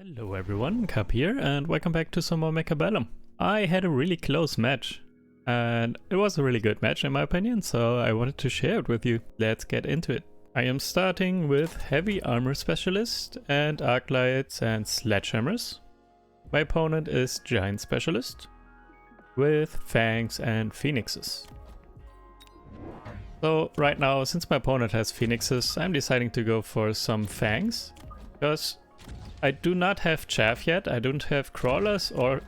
Hello everyone, Cup here, and welcome back to some more Mechabellum. I had a really close match, and it was a really good match in my opinion, so I wanted to share it with you. Let's get into it. I am starting with Heavy Armor Specialist and Arclights and Sledgehammers. My opponent is Giant Specialist with Fangs and Phoenixes. So right now, since my opponent has Phoenixes, I'm deciding to go for some Fangs, because I do not have Chaff yet, I don't have Crawlers, or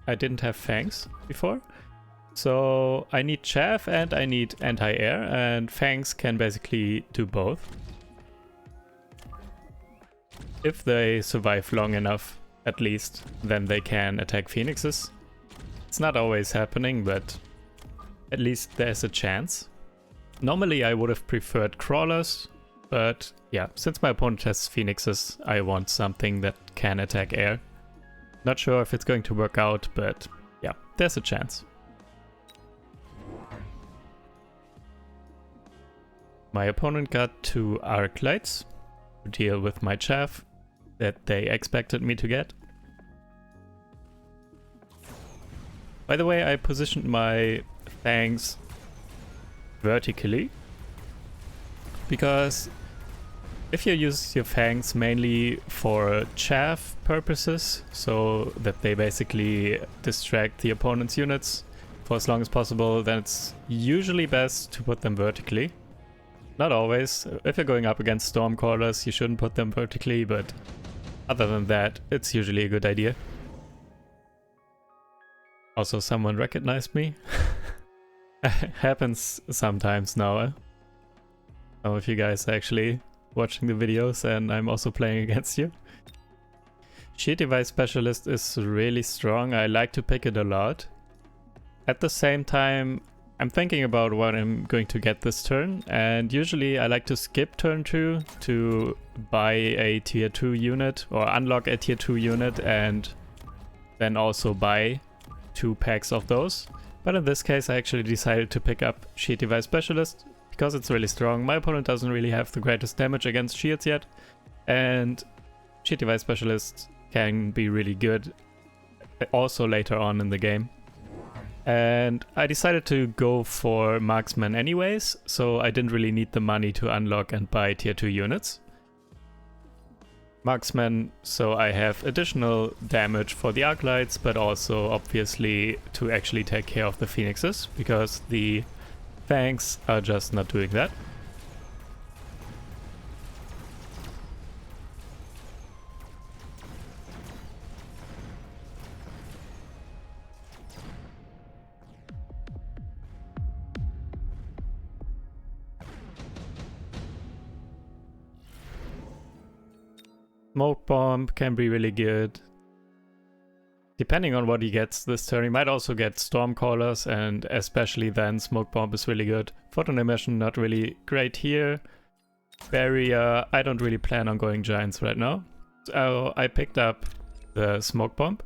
I didn't have Fangs before. So I need Chaff and I need Anti-Air, and Fangs can basically do both. If they survive long enough, at least, then they can attack Phoenixes. It's not always happening, but at least there's a chance. Normally I would have preferred Crawlers, but yeah, since my opponent has Phoenixes, I want something that can attack air. Not sure if it's going to work out, but yeah, there's a chance. My opponent got 2 Arclights to deal with my Chaff that they expected me to get. By the way, I positioned my Fangs vertically, because if you use your Fangs mainly for chaff purposes, so that they basically distract the opponent's units for as long as possible, then it's usually best to put them vertically. Not always. If you're going up against Stormcallers, you shouldn't put them vertically, but other than that, it's usually a good idea. Also, someone recognized me. Happens sometimes now. Some of you guys are actually watching the videos and I'm also playing against you. Shield Device Specialist is really strong. I like to pick it a lot. At the same time, I'm thinking about what I'm going to get this turn, and usually I like to skip turn 2 to buy a tier 2 unit or unlock a tier 2 unit and then also buy 2 packs of those. But in this case I actually decided to pick up Shield Device Specialist because it's really strong. My opponent doesn't really have the greatest damage against shields yet, and Shield Device Specialist can be really good also later on in the game. And I decided to go for Marksman anyways, so I didn't really need the money to unlock and buy tier 2 units. Marksman, so I have additional damage for the Arclights, but also obviously to actually take care of the Phoenixes, because the Fangs are just not doing that. Smoke Bomb can be really good. Depending on what he gets this turn, he might also get Stormcallers, and especially then Smoke Bomb is really good. Photon Emission not really great here. Barrier, I don't really plan on going Giants right now. So I picked up the Smoke Bomb.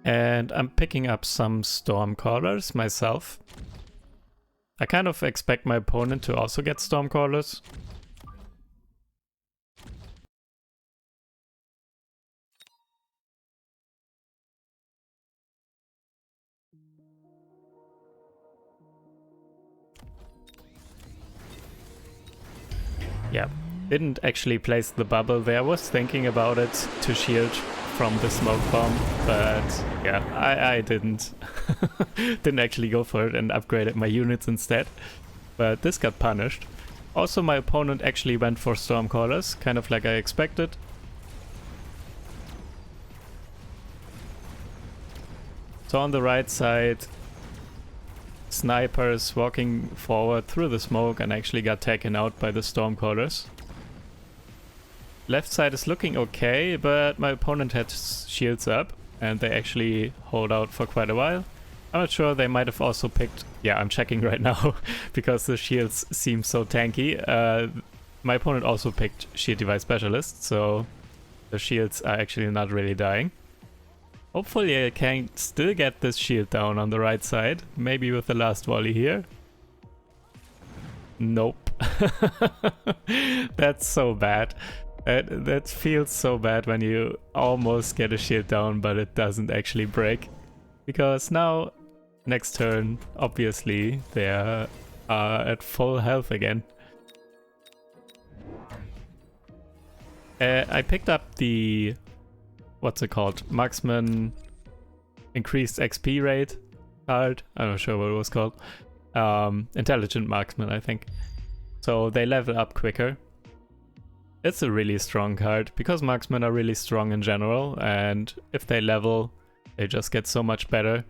And I'm picking up some Stormcallers myself. I kind of expect my opponent to also get Stormcallers. Yeah, didn't actually place the bubble there. I was thinking about it to shield from the smoke bomb, but yeah, I didn't. Didn't actually go for it and upgraded my units instead. But this got punished. Also, my opponent actually went for Stormcallers, kind of like I expected. So on the right side, snipers walking forward through the smoke and actually got taken out by the Stormcallers. Left side is looking okay, but my opponent had shields up and they actually hold out for quite a while. I'm not sure, they might have also picked... Yeah, I'm checking right now because the shields seem so tanky. My opponent also picked Shield Device Specialist, so the shields are actually not really dying. Hopefully I can still get this shield down on the right side. Maybe with the last volley here. Nope. That's so bad. That feels so bad when you almost get a shield down, but it doesn't actually break. Because now, next turn, obviously, they are at full health again. I picked up the... what's it called? Marksman increased XP rate card. I'm not sure what it was called. Intelligent Marksman, I think. So they level up quicker. It's a really strong card because marksmen are really strong in general, and if they level, they just get so much better.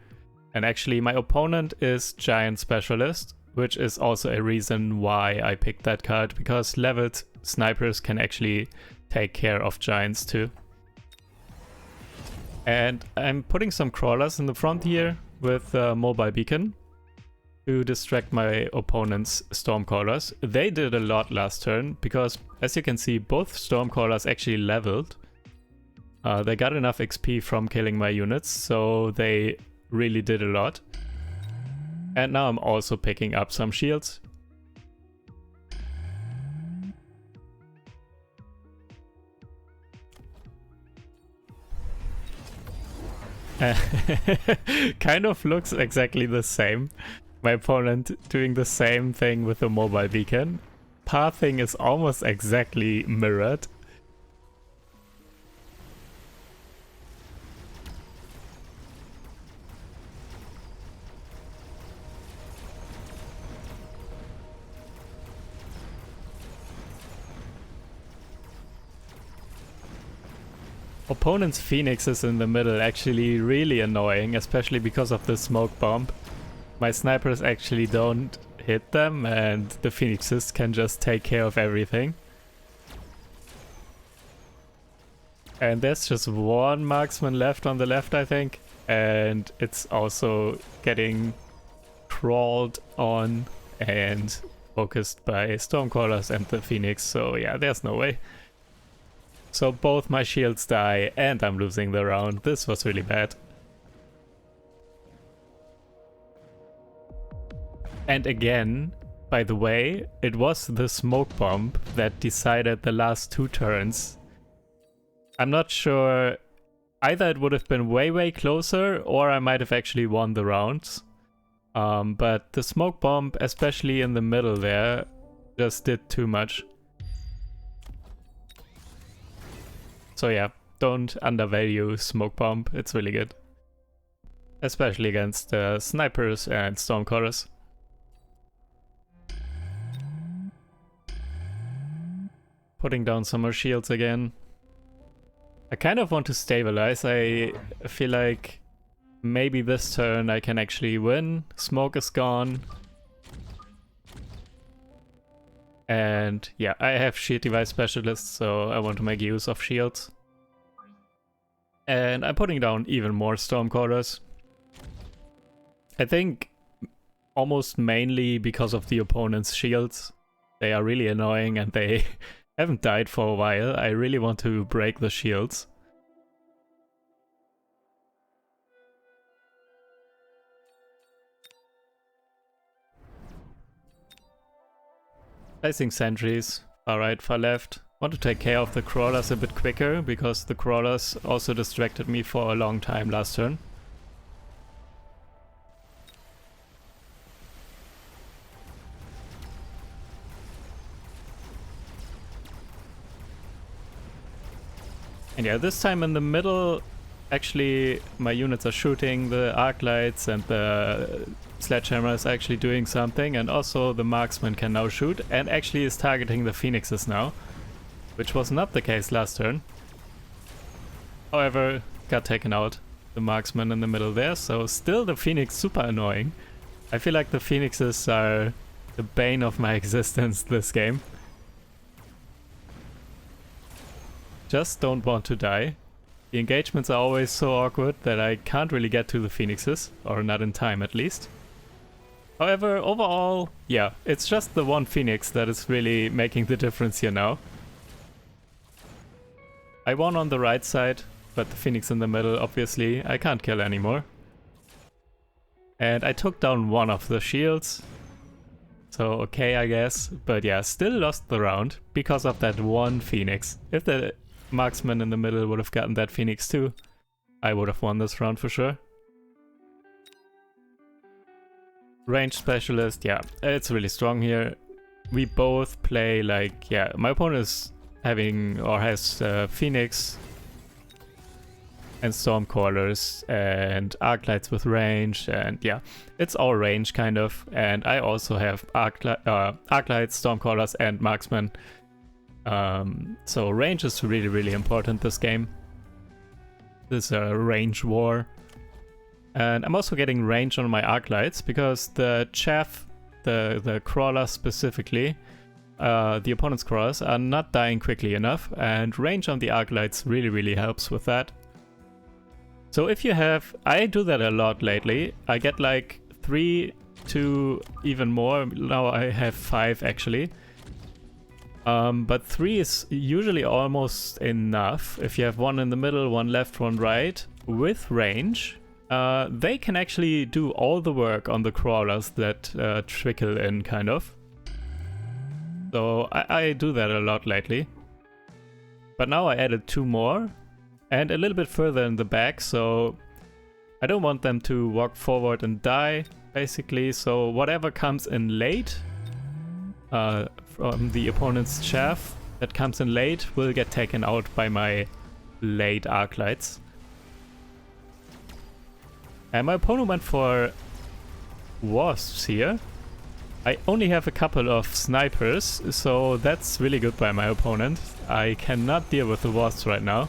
And actually my opponent is Giant Specialist, which is also a reason why I picked that card, because leveled snipers can actually take care of giants too. And I'm putting some crawlers in the front here with mobile beacon to distract my opponent's stormcallers. They did a lot last turn because, as you can see, both stormcallers actually leveled. They got enough XP from killing my units, so they really did a lot. And now I'm also picking up some shields. Kind of looks exactly the same. My opponent doing the same thing with the mobile beacon. Pathing is almost exactly mirrored. Opponent's Phoenix is in the middle, actually really annoying, especially because of the smoke bomb. My snipers actually don't hit them and the Phoenixes can just take care of everything. And there's just one marksman left on the left, I think. And it's also getting crawled on and focused by Stormcallers and the Phoenix, so yeah, there's no way. So both my shields die and I'm losing the round. This was really bad. And again, by the way, it was the smoke bomb that decided the last 2 turns. I'm not sure, either it would have been way closer or I might have actually won the rounds. But the smoke bomb, especially in the middle there, just did too much. So yeah, don't undervalue smoke bomb, it's really good. Especially against snipers and stormcallers. Putting down some more shields again. I kind of want to stabilize. I feel like maybe this turn I can actually win. Smoke is gone. And yeah, I have shield device specialists, so I want to make use of shields. And I'm putting down even more stormcallers. I think almost mainly because of the opponent's shields. They are really annoying and they haven't died for a while. I really want to break the shields. Placing sentries, far right, far left. Want to take care of the crawlers a bit quicker, because the crawlers also distracted me for a long time last turn. And yeah, this time in the middle, actually my units are shooting, the arc lights and the sledgehammer is actually doing something, and also the marksman can now shoot and actually is targeting the phoenixes now, which was not the case last turn. However, got taken out, the marksman in the middle there, so still the phoenix super annoying. I feel like the phoenixes are the bane of my existence this game. Just don't want to die. The engagements are always so awkward that I can't really get to the phoenixes, or not in time at least. However, overall, yeah, it's just the one phoenix that is really making the difference here now. I won on the right side, but the Phoenix in the middle, obviously, I can't kill anymore. And I took down one of the shields. So okay, I guess. But yeah, still lost the round because of that one Phoenix. If the Marksman in the middle would have gotten that Phoenix too, I would have won this round for sure. Range Specialist, yeah, it's really strong here. We both play like, yeah, my opponent is having, or has Phoenix and Stormcallers and Arclights with range, and yeah, it's all range kind of. And I also have Arclights, Stormcallers and Marksman. So range is really, really important this game. This is a range war. And I'm also getting range on my Arclights because the chaff, the crawlers specifically, the opponent's crawlers are not dying quickly enough, and range on the Arclights really, really helps with that. So if you have, I do that a lot lately. I get like 3 to even more. Now I have 5 actually. But 3 is usually almost enough. If you have one in the middle, one left, one right, with range, they can actually do all the work on the crawlers that trickle in, kind of. So I do that a lot lately. But now I added 2 more, and a little bit further in the back, so I don't want them to walk forward and die, basically. So whatever comes in late from the opponent's chaff that comes in late will get taken out by my late Arclights. And my opponent went for wasps here. I only have a couple of snipers, so that's really good by my opponent. I cannot deal with the wasps right now.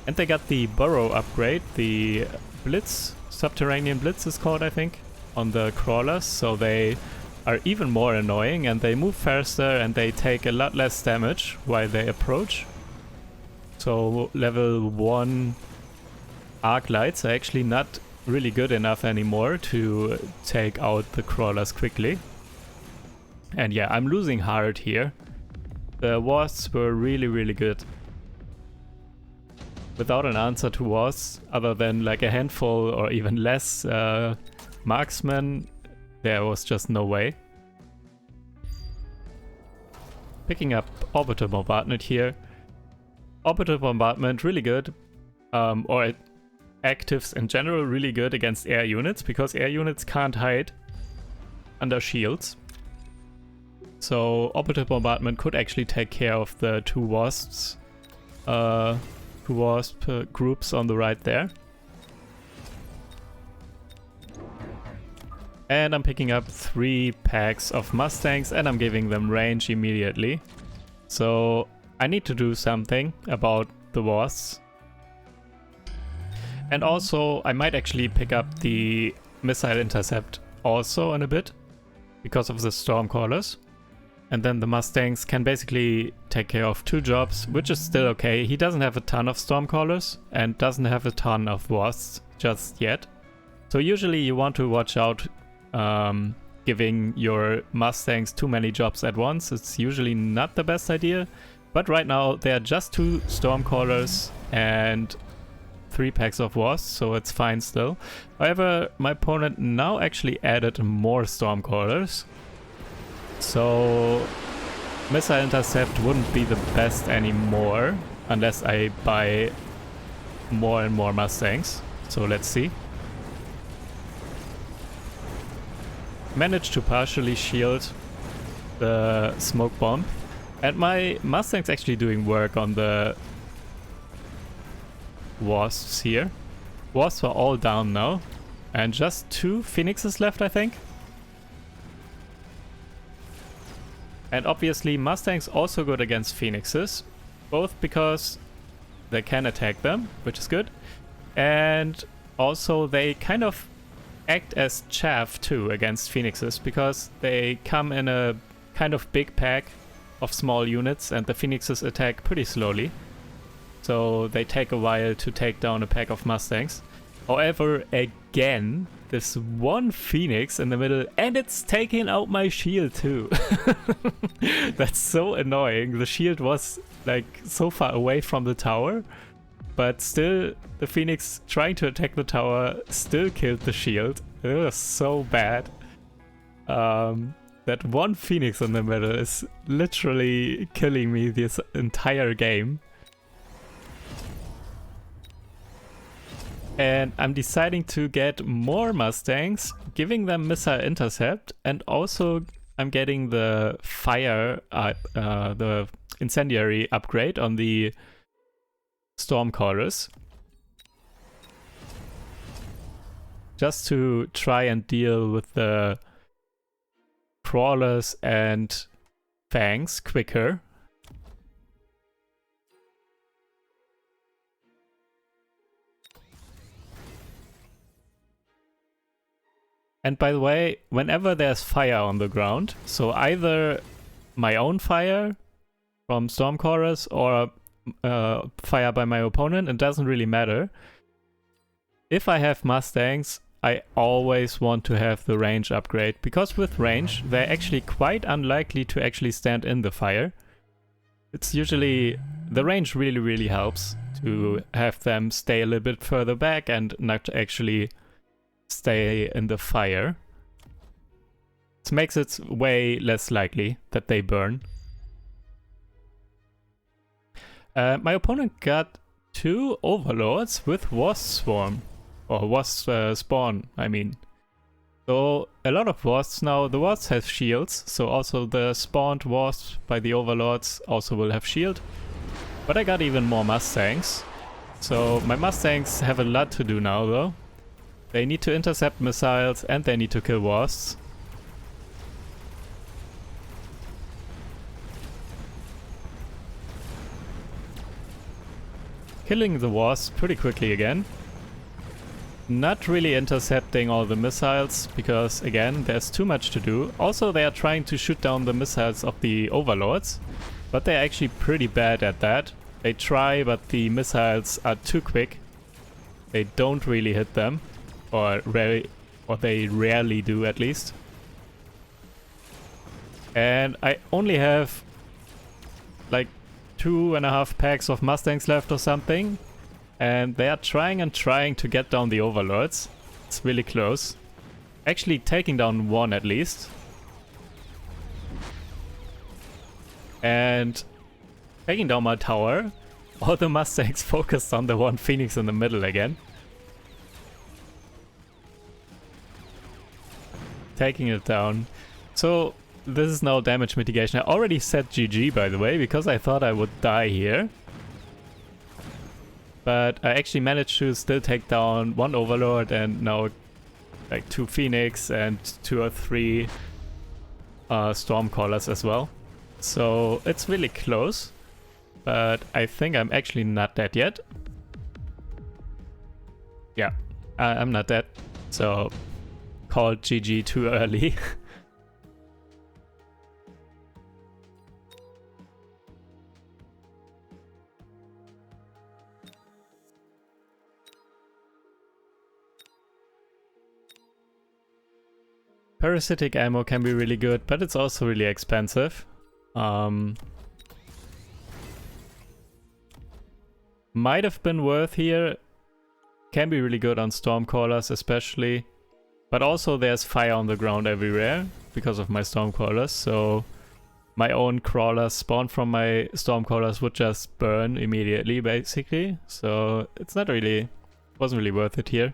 And they got the burrow upgrade, the blitz, subterranean blitz is called, I think, on the crawlers, so they are even more annoying and they move faster and they take a lot less damage while they approach. So level 1 Arclights are actually not really good enough anymore to take out the crawlers quickly. And yeah, I'm losing hard here. The wasps were really, really good. Without an answer to wasps, other than like a handful or even less marksmen, there was just no way. Picking up orbital bombardment here. Orbital bombardment, really good. Or actives in general, really good against air units, because air units can't hide under shields. So orbital bombardment could actually take care of the 2 wasps. 2 wasp groups on the right there. And I'm picking up 3 packs of Mustangs and I'm giving them range immediately. So I need to do something about the wasps. And also I might actually pick up the missile intercept also in a bit because of the Stormcallers. And then the Mustangs can basically take care of 2 jobs, which is still okay. He doesn't have a ton of Stormcallers and doesn't have a ton of wasps just yet. So usually you want to watch out giving your Mustangs too many jobs at once. It's usually not the best idea. But right now there are just 2 Stormcallers and 3 packs of wasps, so it's fine still. However, my opponent now actually added more Stormcallers. So missile intercept wouldn't be the best anymore unless I buy more and more Mustangs. So let's see. Managed to partially shield the smoke bomb. And my Mustang's actually doing work on the wasps here. Wasps are all down now. And just 2 Phoenixes left, I think. And obviously Mustang's also good against Phoenixes, both because they can attack them, which is good, and also they kind of act as chaff too against Phoenixes, because they come in a kind of big pack of small units and the Phoenixes attack pretty slowly. So they take a while to take down a pack of Mustangs. However, again, this one Phoenix in the middle, and it's taking out my shield too. That's so annoying. The shield was like so far away from the tower, but still the Phoenix trying to attack the tower still killed the shield. It was so bad. That one Phoenix in the middle is literally killing me this entire game. And I'm deciding to get more Mustangs, giving them missile intercept, and also I'm getting the fire, the incendiary upgrade on the Stormcallers. Just to try and deal with the crawlers and fangs quicker. And by the way, whenever there's fire on the ground, so either my own fire from Stormcallers or fire by my opponent, it doesn't really matter. If I have Mustangs, I always want to have the range upgrade, because with range, they're actually quite unlikely to actually stand in the fire. It's usually, the range really helps to have them stay a little bit further back and not actually stay in the fire. This makes it way less likely that they burn. My opponent got 2 Overlords with Wasp Swarm. Or Wasp Spawn, I mean. So a lot of Wasps now. The Wasps have shields, so also the spawned Wasps by the Overlords also will have shield. But I got even more Mustangs. So my Mustangs have a lot to do now though. They need to intercept missiles and they need to kill Wasps. Killing the Wasps pretty quickly again. Not really intercepting all the missiles, because again, there's too much to do. Also, they are trying to shoot down the missiles of the Overlords, but they're actually pretty bad at that. They try, but the missiles are too quick. They don't really hit them, or they rarely do at least. And I only have like 2.5 packs of Mustangs left or something. And they are trying and trying to get down the Overlords. It's really close. Actually taking down one at least. And taking down my tower. All the Mustangs focused on the one Phoenix in the middle again. Taking it down. So this is now damage mitigation. I already said GG by the way, because I thought I would die here. But I actually managed to still take down 1 Overlord and now like 2 Phoenix and 2 or 3 Stormcallers as well. So it's really close, but I think I'm actually not dead yet. Yeah, I'm not dead, so called GG too early. Parasitic ammo can be really good, but it's also really expensive. Might have been worth here. Can be really good on Stormcallers especially. But also there's fire on the ground everywhere because of my Stormcallers, so my own crawlers spawned from my Stormcallers would just burn immediately basically. So it's not really, wasn't really worth it here.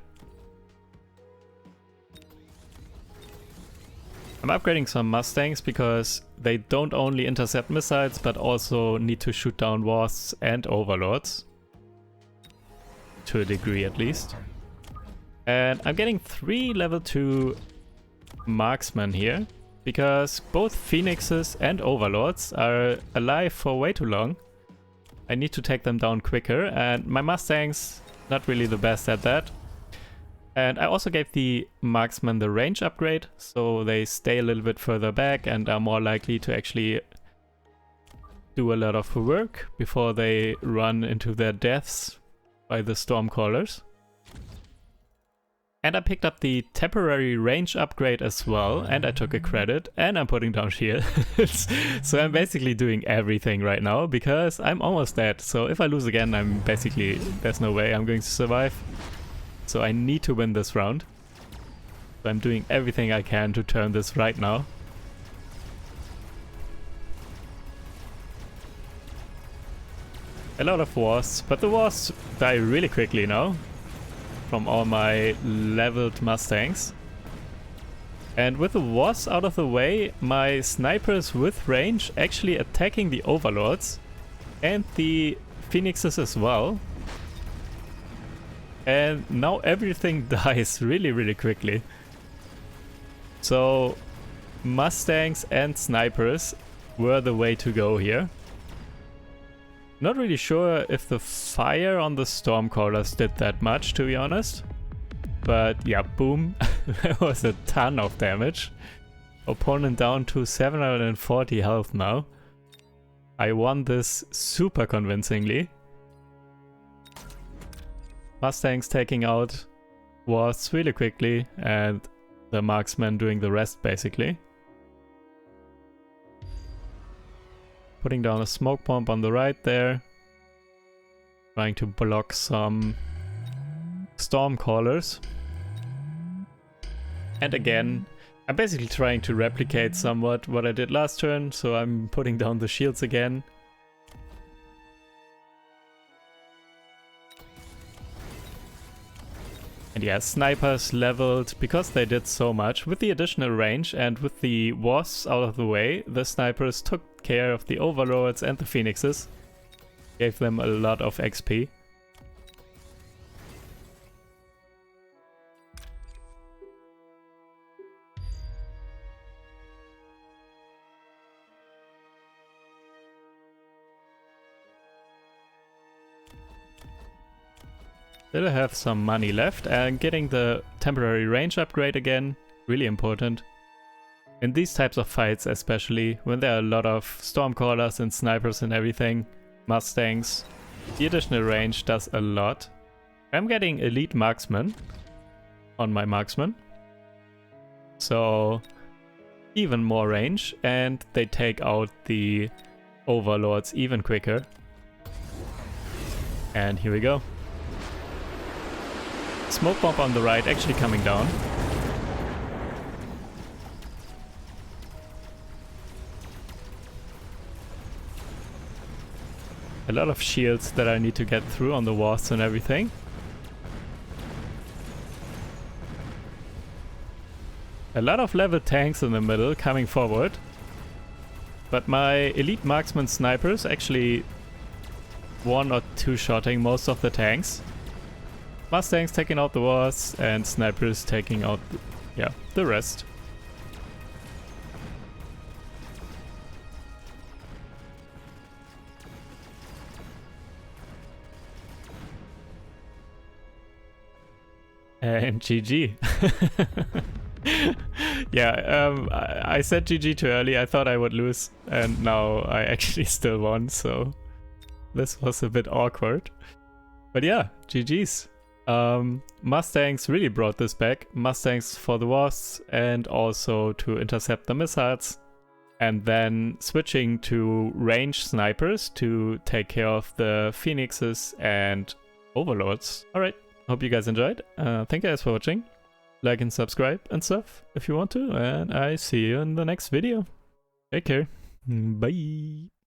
I'm upgrading some Mustangs because they don't only intercept missiles but also need to shoot down Wasps and Overlords. To a degree at least. And I'm getting 3 level 2 Marksman here because both Phoenixes and Overlords are alive for way too long. I need to take them down quicker and my Mustangs not really the best at that. And I also gave the Marksman the range upgrade, so they stay a little bit further back and are more likely to actually do a lot of work before they run into their deaths by the Stormcallers. And I picked up the temporary range upgrade as well, and I took a credit, and I'm putting down shields. So I'm basically doing everything right now, because I'm almost dead. So if I lose again, I'm basically, there's no way I'm going to survive. So I need to win this round. So I'm doing everything I can to turn this right now. A lot of wars, but the wars die really quickly now from all my leveled Mustangs. And with the wars out of the way, my snipers with range actually attacking the overlords and the phoenixes as well. And now everything dies really quickly. So Mustangs and snipers were the way to go here. Not really sure if the fire on the Stormcallers did that much, to be honest. But yeah, boom. That was a ton of damage. Opponent down to 740 health now. I won this super convincingly. Mustangs taking out wars really quickly, and the Marksman doing the rest basically. Putting down a smoke bomb on the right there. Trying to block some Stormcallers. And again, I'm basically trying to replicate somewhat what I did last turn, so I'm putting down the shields again. And yeah, snipers leveled because they did so much. With the additional range and with the wasps out of the way, the snipers took care of the overlords and the phoenixes. Gave them a lot of XP. Still have some money left, and getting the temporary range upgrade again, really important. In these types of fights especially, when there are a lot of Stormcallers and snipers and everything, Mustangs, the additional range does a lot. I'm getting elite Marksman on my Marksman. So even more range, and they take out the overlords even quicker. And here we go. Smoke bomb on the right actually coming down. A lot of shields that I need to get through on the walls and everything. A lot of level tanks in the middle coming forward. But my elite marksman snipers actually one or two shotting most of the tanks. Mustangs taking out the wars and snipers taking out the rest. And GG. I said GG too early. I thought I would lose, and now I actually still won, so this was a bit awkward. But yeah, GG's. Mustangs really brought this back. Mustangs for the wasps and also to intercept the missiles. And then switching to range snipers to take care of the phoenixes and overlords. Alright, hope you guys enjoyed. Thank you guys for watching. Like and subscribe and stuff if you want to. And I see you in the next video. Take care. Bye.